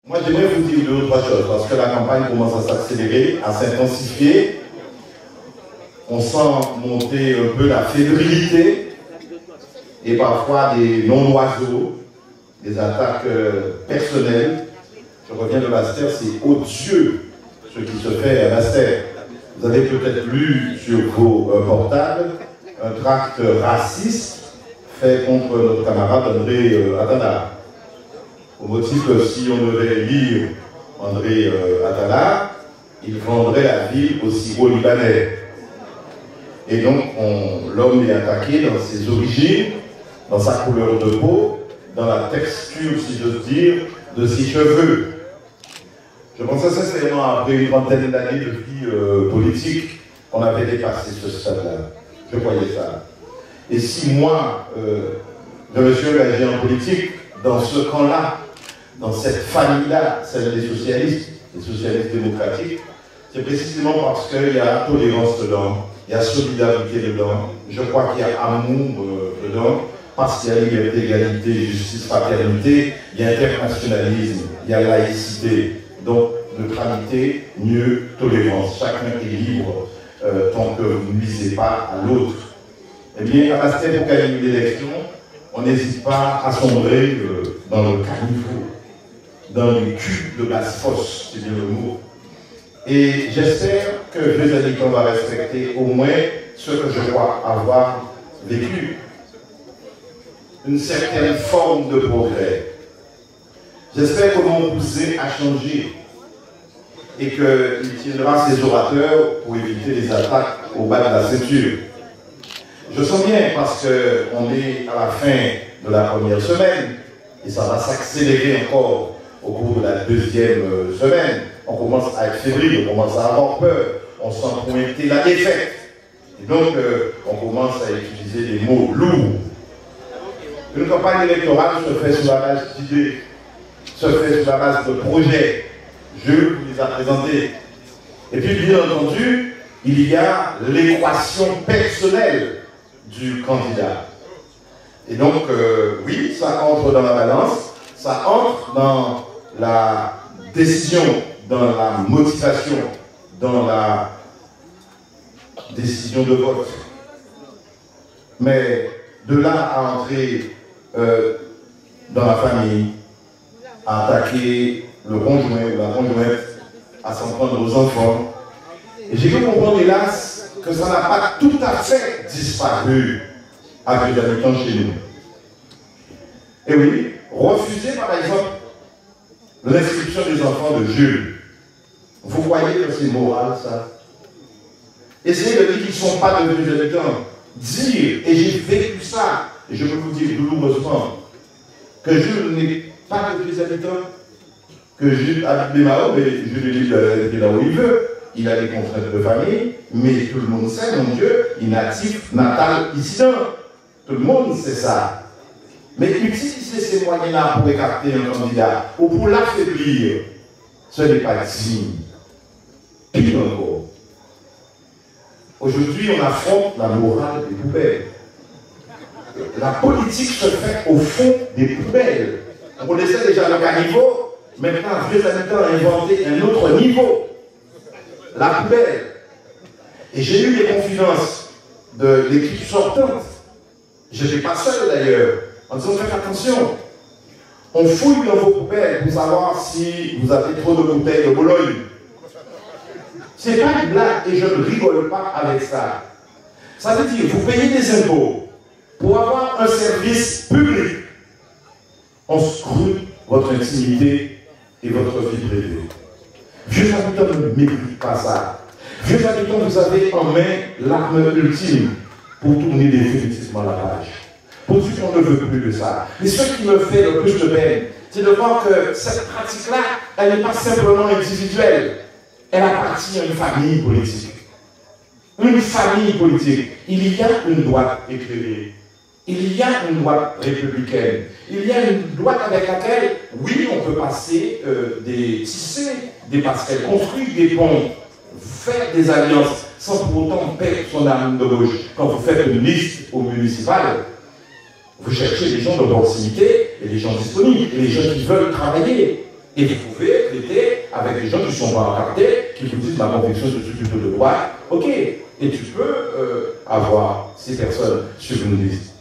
Moi, j'aimerais vous dire deux ou trois choses, parce que la campagne commence à s'accélérer, à s'intensifier. On sent monter un peu la fébrilité et parfois des non-oiseaux, des attaques personnelles. Je reviens de Bastère, c'est odieux ce qui se fait à Bastère. Vous avez peut-être lu sur vos portables un tract raciste fait contre notre camarade André Atala. Au motif que si on devait lire André Atala, il vendrait la ville aux Syro-Libanais. Et donc, l'homme est attaqué dans ses origines, dans sa couleur de peau, dans la texture, si j'ose dire, de ses cheveux. Je pensais sincèrement, après une trentaine d'années de vie politique, qu'on avait dépassé ce stade-là. Je croyais ça. Et si moi, je me suis engagé en politique, dans ce camp-là, dans cette famille-là, celle des socialistes démocratiques, c'est précisément parce qu'il y a tolérance dedans, il y a solidarité dedans, je crois qu'il y a amour dedans, parce qu'il y a liberté, égalité, justice, fraternité, il y a internationalisme, il y a laïcité. Donc, neutralité, mieux tolérance. Chacun est libre tant que vous ne nuisez pas à l'autre. Eh bien, à Bastère, pour gagner l'élection, on n'hésite pas à sombrer dans le caniveau, dans le cul de basse fosse, c'est bien le mot. Et j'espère que les habitants vont respecter au moins ce que je crois avoir vécu. Une certaine forme de progrès. J'espère que mon cousin a changé et qu'il tiendra ses orateurs pour éviter les attaques au bas de la ceinture. Je sens bien parce qu'on est à la fin de la première semaine et ça va s'accélérer encore au cours de la deuxième semaine. On commence à être fébrile, on commence à avoir peur, on sent pointer la défaite. Et donc, on commence à utiliser des mots lourds. Une campagne électorale se fait sur la base d'idées, se fait sur la base de projets. Je vous les ai présentés. Et puis, bien entendu, il y a l'équation personnelle du candidat. Et donc, oui, ça entre dans la balance, ça entre dans la décision, dans la motivation, dans la décision de vote. Mais de là à entrer dans la famille, à attaquer le conjoint ou la conjointe, à s'en prendre aux enfants. Et j'ai pu comprendre, hélas, que ça n'a pas tout à fait disparu avec les habitants chez nous. Et oui, refuser par exemple l'inscription des enfants de Jules. Vous croyez que c'est moral ça? Essayez de dire qu'ils ne sont pas devenus des habitants. Dire, et j'ai vécu ça, et je peux vous dire douloureusement, que Jules n'est pas devenu des habitants, que Jules habite des Maroc, mais Jules est là où il veut. Il a des contraintes de famille, mais tout le monde sait, mon Dieu, il est natif, natal, ici. Tout le monde sait ça. Mais utiliser ces moyens-là pour écarter un candidat ou pour l'affaiblir, ce n'est pas digne. Pire encore. Aujourd'hui, on affronte la morale des poubelles. La politique se fait au fond des poubelles. On connaissait déjà le caniveau, maintenant, vieux habitants ont inventé un autre niveau. La poubelle. Et j'ai eu les confidences de l'équipe sortante. Je n'étais pas seul d'ailleurs. En disant, faites attention. On fouille dans vos poubelles pour savoir si vous avez trop de bouteilles de Bologne. Ce n'est pas une blague et je ne rigole pas avec ça. Ça veut dire, vous payez des impôts pour avoir un service public. On scrute votre intimité et votre vie privée. Vieux habitants ne méritent pas ça. Vieux habitants, vous avez en main l'arme ultime pour tourner définitivement la page. Pour dire qu'on ne veut plus de ça. Mais ce qui me fait le plus de peine, c'est de voir que cette pratique-là, elle n'est pas simplement individuelle. Elle appartient à une famille politique. Une famille politique. Il y a une droite éclairée. Il y a une droite républicaine. Il y a une droite avec laquelle, oui, on peut passer tisser des passerelles, construire des ponts, faire des alliances, sans pour autant perdre son âme de gauche. Quand vous faites une liste au municipal, vous cherchez les gens de proximité et les gens disponibles, et les gens qui veulent travailler. Et vous pouvez traiter avec des gens qui sont pas encartés, qui vous disent ma conviction, je suis plutôt de droite. Ok, et tu peux avoir ces personnes sur une liste.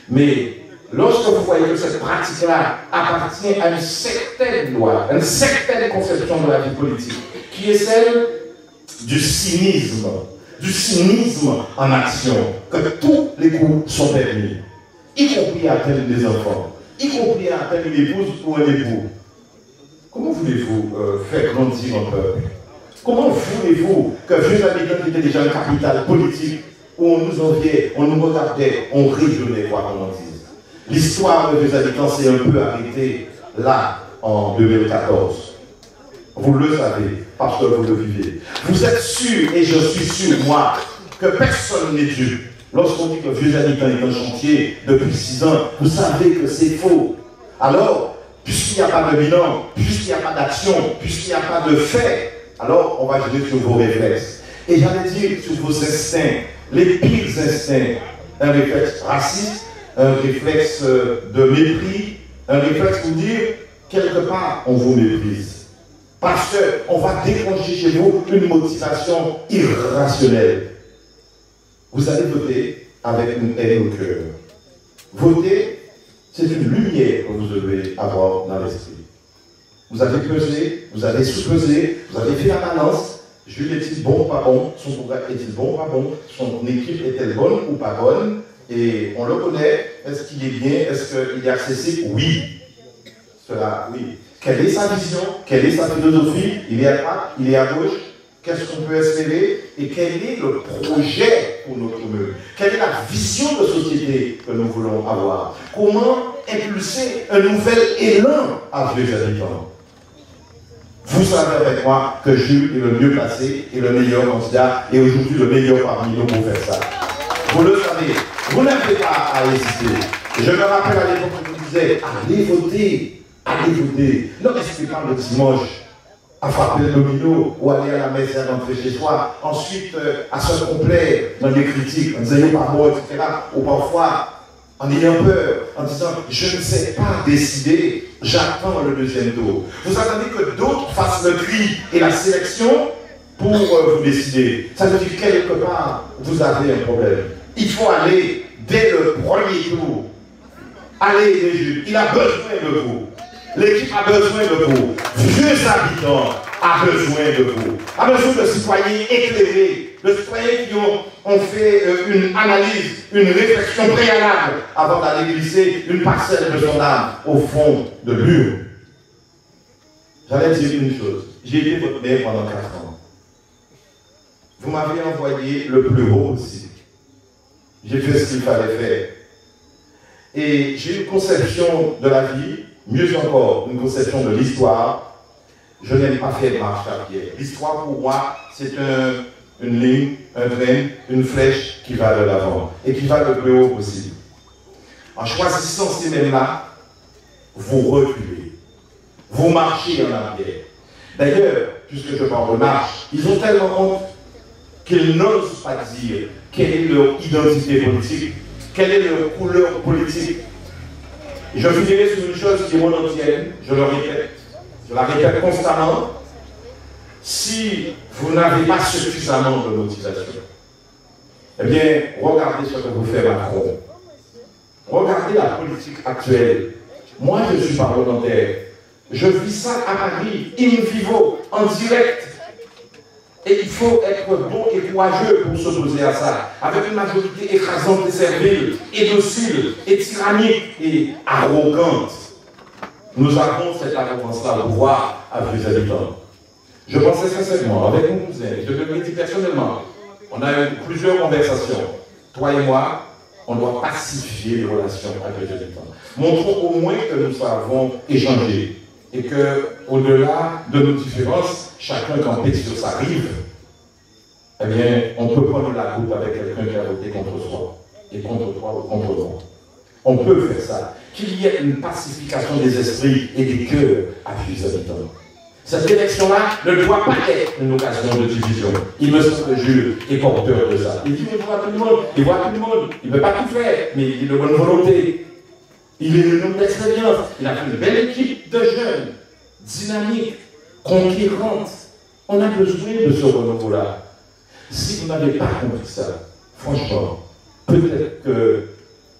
Mais lorsque vous voyez que cette pratique-là appartient à une certaine loi, à une certaine conception de la vie politique, qui est celle du cynisme en action, que tous les coups sont permis, y compris à atteindre des enfants, y compris à atteindre une épouse ou un époux. Comment voulez-vous faire grandir un peuple? Comment voulez-vous que vieux habitants qui étaient déjà une capitale politique, où on nous enviait, on nous regardait, on rayonnait, quoi qu'on en dise? L'histoire de vieux habitants s'est un peu arrêtée là, en 2014. Vous le savez, parce que vous le vivez. Vous êtes sûr, et je suis sûr, moi, que personne n'est Dieu. Lorsqu'on dit que vieux habitants est un chantier depuis 6 ans, vous savez que c'est faux. Alors, puisqu'il n'y a pas de bilan, puisqu'il n'y a pas d'action, puisqu'il n'y a pas de fait, alors on va jouer sur vos réflexes. Et j'allais dire sur vos instincts, les pires instincts, un réflexe raciste, un réflexe de mépris, un réflexe pour dire, quelque part, on vous méprise. Parce qu'on va déclencher chez vous une motivation irrationnelle. Vous allez voter avec une haine au cœur. Voter, c'est une lumière que vous devez avoir dans l'esprit. Vous avez pesé, vous avez sous-pesé, vous avez fait la balance. Jules est-il bon ou pas bon? Son programme est-il bon ou pas bon? Son équipe est-elle bonne ou pas bonne? Et on le connaît. Est-ce qu'il est bien? Est-ce qu'il est accessible? Oui. Cela, oui. Quelle est sa vision? Quelle est sa philosophie? Il est à droite? Il est à gauche? Qu'est-ce qu'on peut espérer? Et quel est le projet pour notre commune? Quelle est la vision de société que nous voulons avoir? Comment impulser un nouvel élan à vieux habitants? Vous savez avec moi que Jules est le mieux placé et le meilleur candidat et aujourd'hui le meilleur parmi nous pour faire ça. Vous le savez, vous n'avez pas à hésiter. Je me rappelle à l'époque où je disais, allez voter, allez voter. Ne restez pas le dimanche à frapper le domino ou aller à la messe et à rentrer chez soi. Ensuite, à se complaire dans des critiques, en disant pas bon, etc. Ou parfois, en ayant peur, en disant je ne sais pas décider, j'attends le deuxième tour. Vous attendez que d'autres fassent le tri et la sélection pour vous décider. Ça veut dire quelque part, vous avez un problème. Il faut aller dès le premier tour. Allez, les Jules, il a besoin de vous. L'équipe a besoin de vous. Vieux habitants a besoin de vous. A besoin de citoyens éclairés, de citoyens qui ont fait une analyse, une réflexion préalable avant d'aller glisser une parcelle de son âme au fond de l'urne. J'allais dire une chose. J'ai été votre maire pendant 4 ans. Vous m'avez envoyé le plus haut aussi. J'ai fait ce qu'il fallait faire. Et j'ai une conception de la vie, mieux encore, une conception de l'histoire. Je n'aime pas faire marche arrière. L'histoire, pour moi, c'est une ligne, un train, une flèche qui va de l'avant et qui va le plus haut possible. En choisissant ces mêmes-là, vous reculez. Vous marchez en arrière. D'ailleurs, puisque je parle de marche, ils ont tellement honte qu'ils n'osent pas dire quelle est leur identité politique, quelle est leur couleur politique. Et je finirai sur une chose qui est mon ancienne, je le répète. Je la répète constamment. Si vous n'avez pas suffisamment de motivation, eh bien, regardez ce que vous fait Macron. Regardez la politique actuelle. Moi, je suis parlementaire. Je vis ça à Paris, in vivo, en direct. Et il faut être bon et courageux pour s'opposer à ça. Avec une majorité écrasante et servile, et docile, et tyrannique, et arrogante. Nous avons cette arrogance-là au pouvoir à vieux habitants. Je pensais sincèrement, avec mon cousin, je le dis personnellement, on a eu plusieurs conversations. Toi et moi, on doit pacifier les relations avec les habitants. Montrons au moins que nous savons échanger. Et qu'au-delà de nos différences, chacun campé sur sa rive, eh bien, on peut prendre la route avec quelqu'un qui a voté contre soi, et contre toi ou contre moi. On peut faire ça. Qu'il y ait une pacification des esprits et des cœurs à vieux habitants. Cette élection-là ne doit pas être une occasion de division. Il me semble que Jules est porteur de ça. Il dit, il voit tout le monde, il voit tout le monde, il ne peut pas tout faire, mais il est de bonne volonté. Il est un homme d'expérience. Il a fait une belle équipe de jeunes, dynamique, conquérante. On a besoin de ce renouveau-là. Si vous n'avez pas compris ça, franchement, peut-être que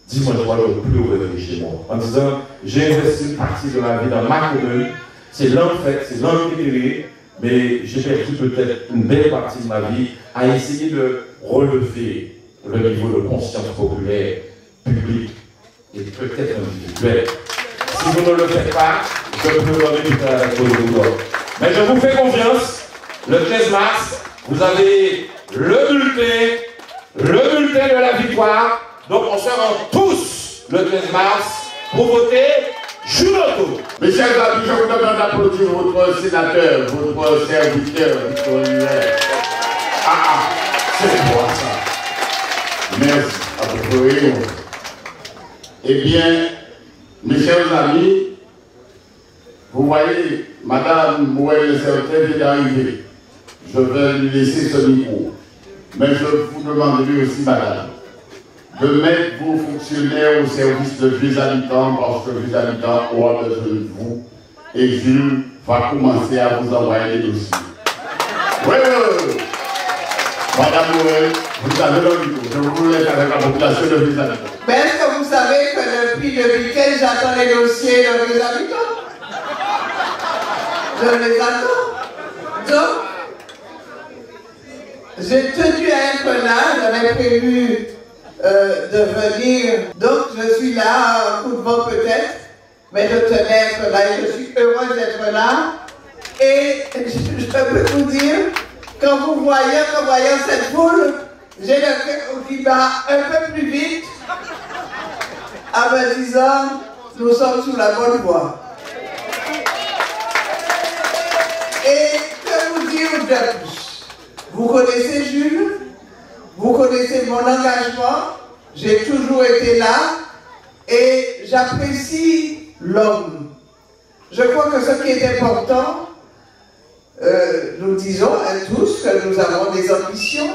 dimanche soir, je ne vais plus revenir chez moi. En disant, j'ai investi une partie de ma vie dans ma commune, c'est l'enfait, c'est l'enquêté, mais j'ai perdu peut-être une belle partie de ma vie à essayer de relever le niveau de conscience populaire, publique et peut-être individuelle. Si vous ne le faites pas, je peux donner tout à la cause. Mais je vous fais confiance, le 13 mars, vous avez le bulletin de la victoire. Donc on se rend tous le 13 mars pour voter Jules Auto. Mes chers amis, je vous demande d'applaudir votre sénateur, votre serviteur, c'est quoi ça? Merci à votre réunion. Eh bien, mes chers amis, vous voyez, Madame Mouel Certain vient d'arriver. Je vais lui laisser ce micro. Mais je vous demande lui aussi, Madame, de mettre vos fonctionnaires au service de vieux habitants parce que les habitants auront besoin de vous. Et Jules va commencer à vous envoyer des dossiers. Oui, Madame Mouel, vous avez le micro. Je vous laisse avec la population de vieux habitants. Mais est-ce que vous savez que depuis le week-end, j'attends les dossiers de vieux habitants? Je les attends. Donc, j'ai tenu à être là, j'avais prévu de venir. Donc, je suis là, un coup de vent peut-être, mais je tenais à être là et je suis heureuse d'être là. Et je peux vous dire, quand vous voyez, cette foule, j'ai le cœur qui bat un peu plus vite en me disant, nous sommes sur la bonne voie. Et que vous dire de plus? Vous connaissez Jules, vous connaissez mon engagement, j'ai toujours été là et j'apprécie l'homme. Je crois que ce qui est important, nous disons à tous que nous avons des ambitions,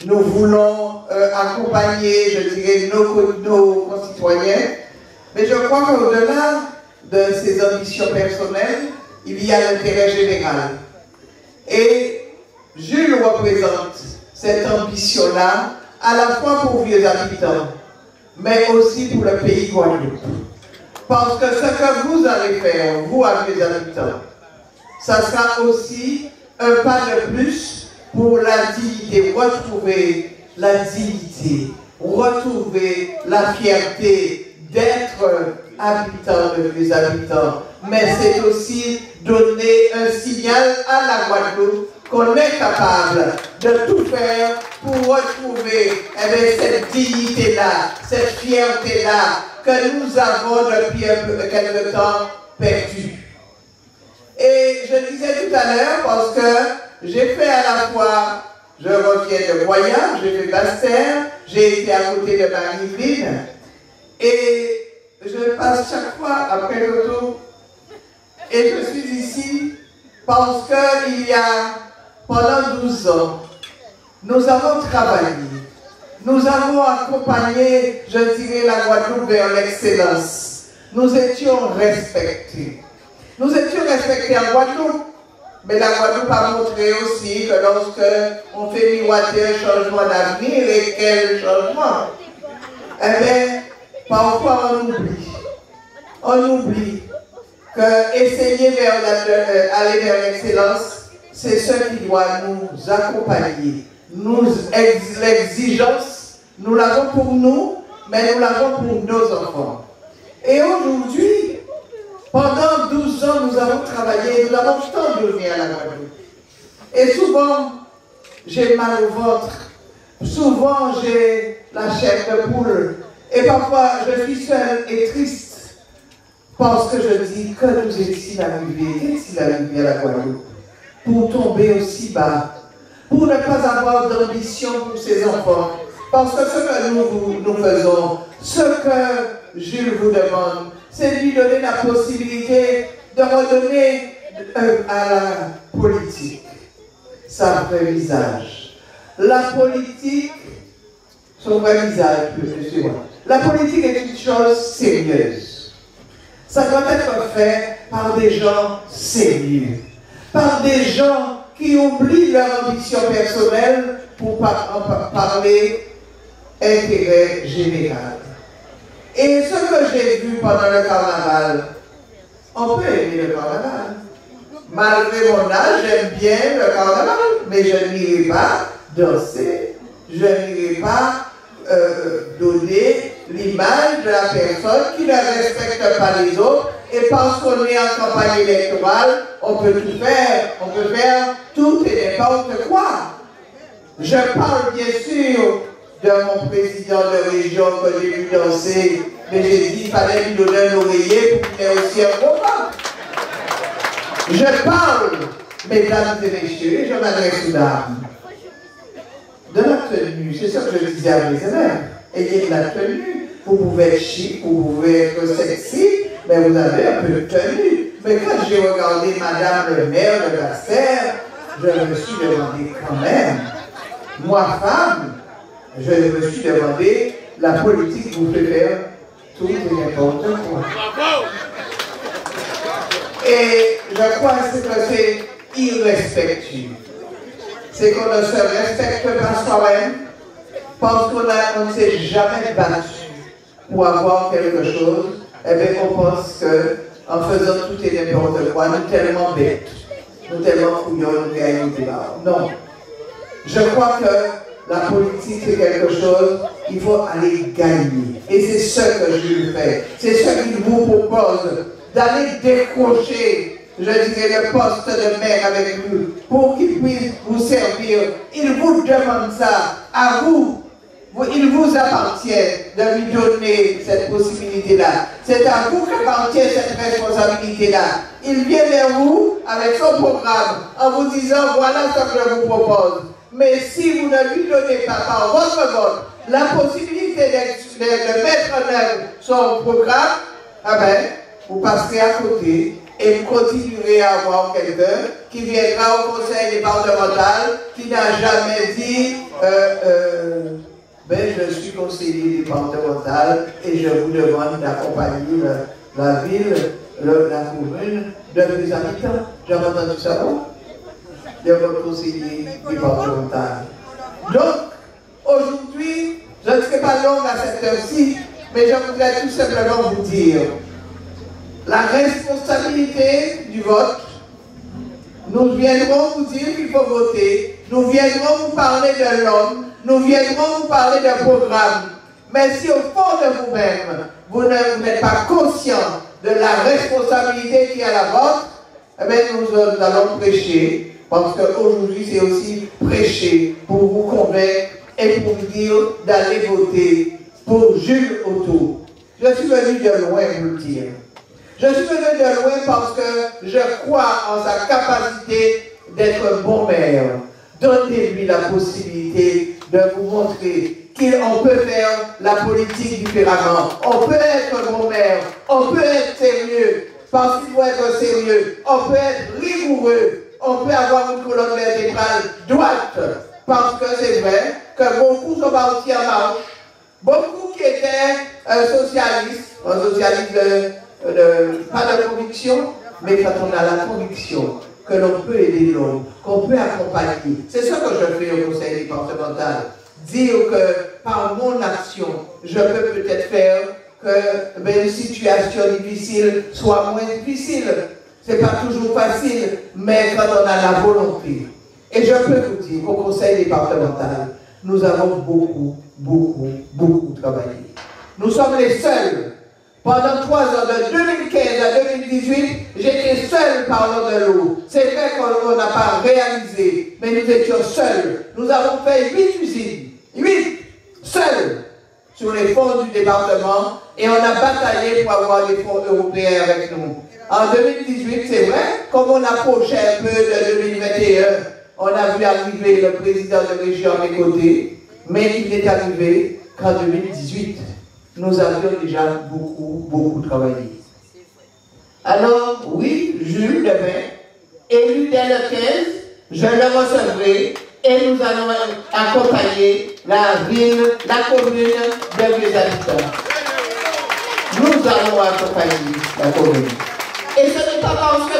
nous voulons accompagner, je dirais, nos concitoyens, mais je crois qu'au-delà de ces ambitions personnelles, il y a l'intérêt général. Et Jules représente cette ambition-là, à la fois pour vieux habitants, mais aussi pour le pays Guadeloupe. Parce que ce que vous allez faire, vous, à vieux habitants, ça sera aussi un pas de plus pour la dignité, retrouver la dignité, retrouver la fierté d'être habitant de vieux habitants. Mais c'est aussi donner un signal à la Guadeloupe qu'on est capable de tout faire pour retrouver cette dignité-là, cette fierté-là que nous avons depuis quelque temps perdue. Et je disais tout à l'heure, parce que j'ai fait à la fois, je reviens de voyage, j'ai fait Basse-Terre, j'ai été à côté de Marie-Yveline, et je passe chaque fois après le tour, et je suis ici parce qu'il y a, pendant 12 ans, nous avons travaillé, nous avons accompagné, je dirais, la Guadeloupe vers l'excellence. Nous étions respectés. Nous étions respectés en Guadeloupe, mais la Guadeloupe a montré aussi que lorsque on fait miroiter un changement d'avenir, et quel changement, eh bien, parfois on oublie. On oublie que essayer aller vers l'excellence, c'est ce qui doit nous accompagner. L'exigence, nous l'avons pour nous, mais nous l'avons pour nos enfants. Et aujourd'hui, pendant 12 ans, nous avons travaillé, nous avons tant donné à la Guadeloupe. Et souvent, j'ai mal au ventre. Souvent, j'ai la chair de poule. Et parfois, je suis seule et triste. Parce que je dis que nous est-il arrivé, qu'est-il arrivé à la Guadeloupe, pour tomber aussi bas, pour ne pas avoir d'ambition pour ses enfants. Parce que ce que nous faisons, ce que Jules vous demande, c'est de lui donner la possibilité de redonner à la politique sa vrai visage. La politique, son vrai visage, excusez-moi. La politique est une chose sérieuse. Ça doit être fait par des gens sérieux, par des gens qui oublient leur ambition personnelle pour parler intérêt général. Et ce que j'ai vu pendant le carnaval, on peut aimer le carnaval. Malgré mon âge, j'aime bien le carnaval, mais je n'irai pas danser, je n'irai pas donner l'image de la personne qui ne respecte pas les autres. Et parce qu'on est en campagne électorale, on peut tout faire. On peut faire tout et n'importe quoi. Je parle bien sûr de mon président de région que j'ai vu danser, mais j'ai dit qu'il fallait lui donner un oreiller pour qu'il ait aussi un combat. Je parle, mesdames et messieurs, je m'adresse aux dames, de la tenue. C'est ça que je disais à mes élèves. Ayez de la tenue. Vous pouvez être chic, vous pouvez être sexy, mais vous avez un peu de tenue. Mais quand j'ai regardé Madame le maire de Basserre, je me suis demandé quand même, moi femme, je me suis demandé, la politique vous fait faire tout et n'importe quoi. Et je crois que c'est irrespectueux. C'est qu'on ne se respecte pas soi-même parce qu'on ne s'est jamais battu pour avoir quelque chose. Eh bien, on pense qu'en faisant tout et n'importe quoi, nous sommes tellement bêtes, nous sommes tellement couillons, nous gagnons des barres. Non. Je crois que la politique, c'est quelque chose, il faut aller gagner. Et c'est ce que je fais. C'est ce qu'il vous propose, d'aller décrocher, je dirais, le poste de maire avec lui, pour qu'il puisse vous servir. Il vous demande ça, à vous. Il vous appartient de lui donner cette possibilité-là. C'est à vous qu'appartient cette responsabilité-là. Il vient vers vous avec son programme en vous disant voilà ce que je vous propose. Mais si vous ne lui donnez pas par votre vote la possibilité de mettre en œuvre son programme, eh bien, vous passerez à côté et vous continuerez à avoir quelqu'un qui viendra au conseil départemental qui n'a jamais dit ben, je suis conseiller départemental et je vous demande d'accompagner la ville, la commune de mes habitants. J'avais entendu ça, non? De votre conseiller départemental. Donc, aujourd'hui, je ne serai pas longue à cette heure-ci, mais je voudrais tout simplement vous dire la responsabilité du vote. Nous viendrons vous dire qu'il faut voter, nous viendrons vous parler de l'homme, nous viendrons vous parler d'un programme. Mais si au fond de vous-même, vous n'êtes pas conscient de la responsabilité qui est à la vôtre, eh bien, nous allons prêcher, parce qu'aujourd'hui c'est aussi prêcher pour vous convaincre et pour vous dire d'aller voter pour Jules Auto. Je suis venu de loin vous le dire. Je suis venu de loin parce que je crois en sa capacité d'être un bon maire. Donnez-lui la possibilité de vous montrer qu'on peut faire la politique différemment. On peut être un bon maire, on peut être sérieux, parce qu'il faut être sérieux, on peut être rigoureux, on peut avoir une colonne vertébrale droite, parce que c'est vrai que beaucoup sont partis en marche, beaucoup qui étaient socialistes, pas de conviction, mais quand on a la conviction que l'on peut aider l'homme, qu'on peut accompagner. C'est ce que je fais au conseil départemental. Dire que par mon action, je peux peut-être faire que une situation difficile soit moins difficile. Ce n'est pas toujours facile, mais quand on a la volonté. Et je peux vous dire qu'au conseil départemental, nous avons beaucoup travaillé. Nous sommes les seuls. Pendant 3 ans, de 2015 à 2018, j'étais seul parlant de l'eau. C'est vrai qu'on n'a pas réalisé, mais nous étions seuls. Nous avons fait 8 usines, 8 seuls, sur les fonds du département, et on a bataillé pour avoir des fonds européens avec nous. En 2018, c'est vrai, comme on approchait un peu de 2021, on a vu arriver le président de région à mes côtés, mais il n'est arrivé qu'en 2018. Nous avions déjà beaucoup travaillé. Alors, oui, Jules, demain, élu dès le 15, je le recevrai et nous allons accompagner la ville, la commune de mes habitants. Nous allons accompagner la commune. Et ce n'est pas parce que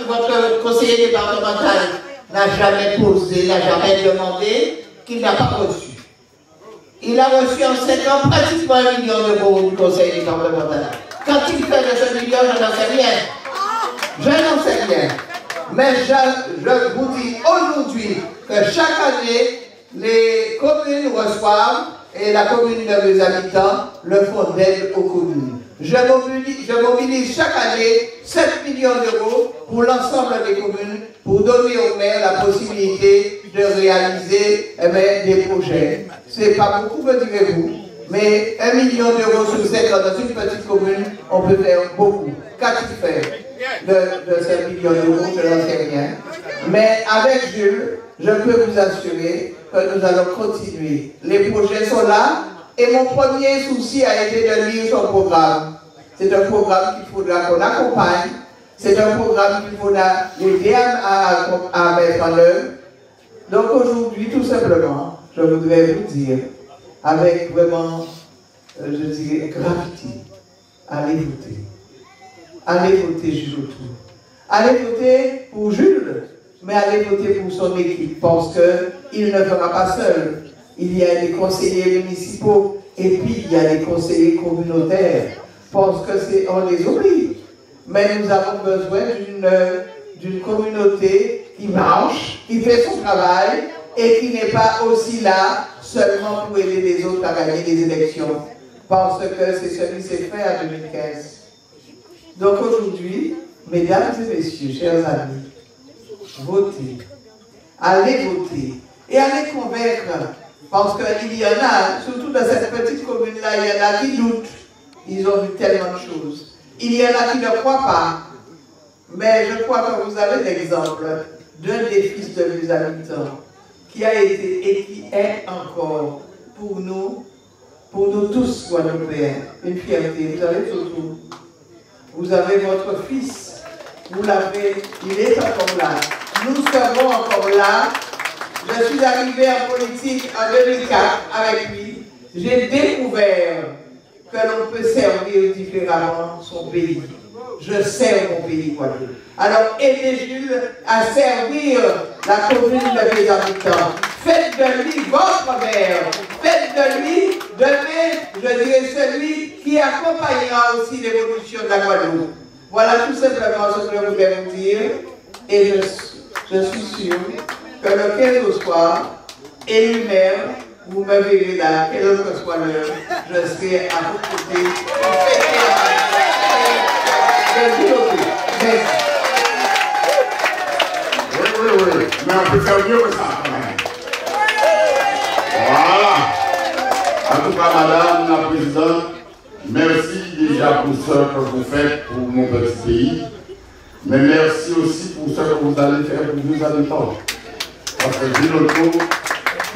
votre conseiller départemental n'a jamais posé, n'a jamais demandé qu'il n'a pas reçu. Il a reçu en 5 ans pratiquement 1 million d'euros du conseil départemental. Quand il fait de ce million, je n'en sais rien. Je n'en sais rien. Mais je vous dis aujourd'hui que chaque année, les communes reçoivent, et la commune de mes habitants, le fonds d'aide aux communes. Je mobilise chaque année 7 millions d'euros pour l'ensemble des communes pour donner aux maires la possibilité de réaliser des projets. Ce n'est pas beaucoup, me direz-vous, mais 1 million d'euros sur 5 ans dans une petite commune, on peut faire beaucoup. Qu'a-t-il fait de 7 millions d'euros? Je n'en sais rien. Mais avec Jules, je peux vous assurer que nous allons continuer. Les projets sont là et mon premier souci a été de lire son programme. C'est un programme qu'il faudra qu'on accompagne. C'est un programme qu'il faudra l'aider à mettre en œuvre. Donc aujourd'hui, tout simplement, je voudrais vous dire, avec vraiment, je dirais, gravité, allez voter. Allez voter Jules Autour. Allez voter pour Jules, mais allez voter pour son équipe, parce qu'il ne fera pas seul. Il y a des conseillers municipaux et puis il y a des conseillers communautaires, parce on les oublie. Mais nous avons besoin d'une communauté qui marche, qui fait son travail et qui n'est pas aussi là seulement pour aider les autres à gagner les élections, parce que c'est ce qui s'est fait en 2015. Donc aujourd'hui, mesdames et messieurs, chers amis, votez, allez voter et allez convaincre, parce qu'il y en a, surtout dans cette petite commune-là, il y en a qui doutent, ils ont vu tellement de choses. Il y en a qui ne croient pas, mais je crois que vous avez l'exemple d'un des fils de mes habitants qui a été et qui est encore pour nous tous Guadeloupéens, une fierté. Vous avez tout. Vous avez votre fils, vous l'avez, il est encore là. Nous serons encore là. Je suis arrivé en politique en 2004 avec lui. J'ai découvert que l'on peut servir différemment son pays. Je sers mon pays, Guadeloupe. Alors, aidez Jules à servir la commune de mes habitants. Faites de lui votre maire. Faites de lui, demain, je dirais celui qui accompagnera aussi l'évolution de la Guadeloupe. Voilà tout simplement ce que je voulais vous dire. Et je suis sûr que le 15 au soir, élu maire, vous me verrez là, quelle que soit l'heure, je serai à vos côtés. Merci. Oui, mais on peut faire mieux que ça quand même. Voilà. En tout cas, madame la présidente, merci déjà pour ce que vous faites pour mon petit pays, mais merci aussi pour ce que vous allez faire pour vos habitants. Parce que Jules Autour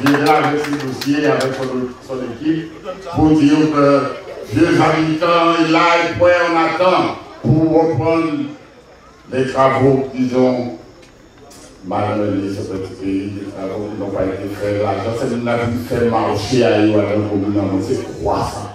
viendra avec ses dossiers, avec son équipe, pour dire que vieux habitants, là, et puis on attend pour reprendre les travaux qu'ils ont mal menés sur ce petit pays, les travaux qui n'ont pas été faits. L'argent, c'est une vie fait marcher à la commune, c'est croissant.